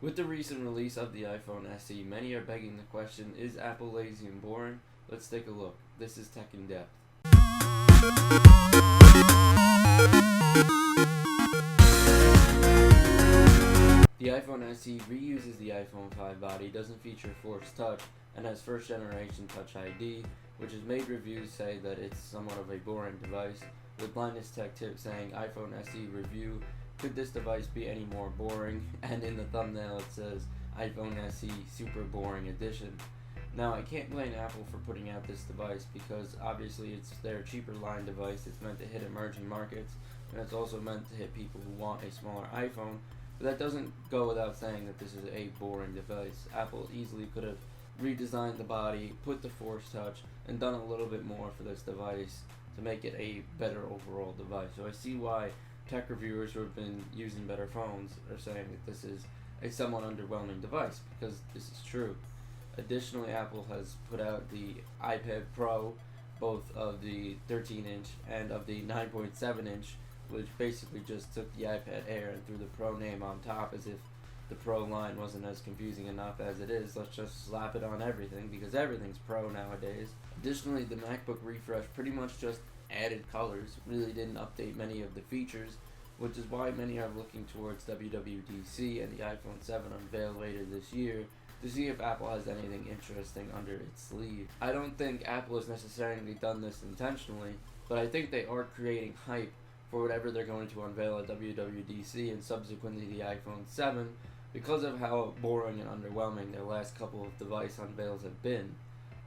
With the recent release of the iPhone SE, many are begging the question, is Apple lazy and boring? Let's take a look. This is Tech in Depth. The iPhone SE reuses the iPhone 5 body, doesn't feature Force Touch, and has first generation Touch ID, which has made reviews say that it's somewhat of a boring device, with Linus Tech Tip saying iPhone SE review, could this device be any more boring? And in the thumbnail it says iPhone SE Super Boring Edition. Now I can't blame Apple for putting out this device because obviously it's their cheaper line device. It's meant to hit emerging markets, and it's also meant to hit people who want a smaller iPhone. But that doesn't go without saying that this is a boring device. Apple easily could have redesigned the body, put the Force Touch, and done a little bit more for this device to make it a better overall device. So I see why tech reviewers who have been using better phones are saying that this is a somewhat underwhelming device, because this is true. Additionally, Apple has put out the iPad Pro, both of the 13-inch and of the 9.7-inch, which basically just took the iPad Air and threw the Pro name on top, as if the Pro line wasn't as confusing enough as it is. Let's just slap it on everything, because everything's Pro nowadays. Additionally, the MacBook refresh pretty much just added colors, really didn't update many of the features, which is why many are looking towards WWDC and the iPhone 7 unveil later this year to see if Apple has anything interesting under its sleeve. I don't think Apple has necessarily done this intentionally, but I think they are creating hype for whatever they're going to unveil at WWDC and subsequently the iPhone 7 because of how boring and underwhelming their last couple of device unveils have been.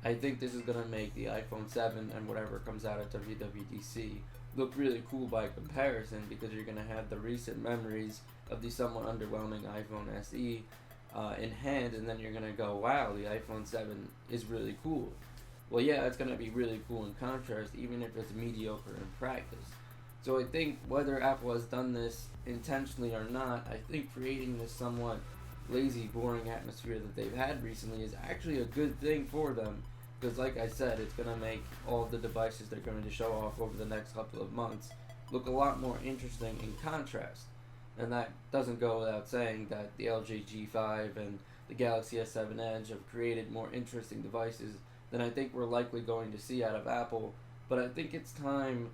I think this is going to make the iPhone 7 and whatever comes out at WWDC look really cool by comparison, because you're going to have the recent memories of the somewhat underwhelming iPhone SE in hand, and then you're going to go, wow, the iPhone 7 is really cool. Well, yeah, it's going to be really cool in contrast, even if it's mediocre in practice. So I think whether Apple has done this intentionally or not, I think creating this somewhat lazy, boring atmosphere that they've had recently is actually a good thing for them, because like I said, it's going to make all the devices they're going to show off over the next couple of months look a lot more interesting in contrast. And that doesn't go without saying that the LG G5 and the Galaxy S7 Edge have created more interesting devices than I think we're likely going to see out of Apple. But I think it's time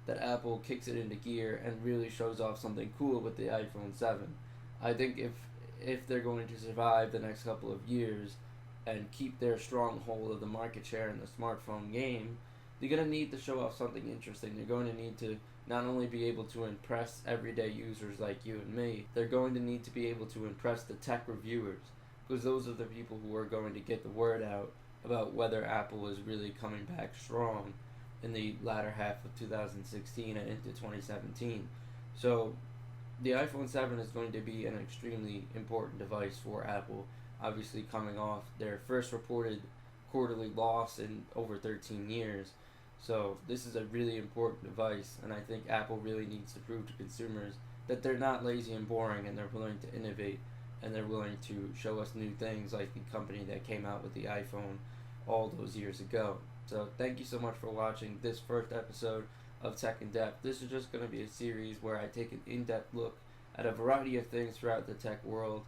that Apple kicks it into gear and really shows off something cool with the iPhone 7. I think if they're going to survive the next couple of years and keep their stronghold of the market share in the smartphone game, they're going to need to show off something interesting. They're going to need to not only be able to impress everyday users like you and me, they're going to need to be able to impress the tech reviewers, because those are the people who are going to get the word out about whether Apple is really coming back strong in the latter half of 2016 and into 2017. So the iPhone 7 is going to be an extremely important device for Apple, obviously coming off their first reported quarterly loss in over 13 years. So this is a really important device, and I think Apple really needs to prove to consumers that they're not lazy and boring, and they're willing to innovate, and they're willing to show us new things like the company that came out with the iPhone all those years ago. So thank you so much for watching this first episode of Tech in Depth. This is just going to be a series where I take an in-depth look at a variety of things throughout the tech world.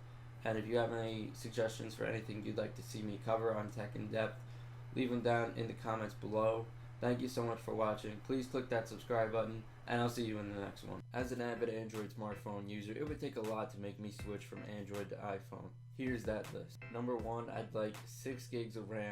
And if you have any suggestions for anything you'd like to see me cover on Tech in Depth, leave them down in the comments below. Thank you so much for watching. Please click that subscribe button, and I'll see you in the next one. As an avid Android smartphone user, it would take a lot to make me switch from Android to iPhone. Here's that list. Number 1, I'd like 6 gigs of RAM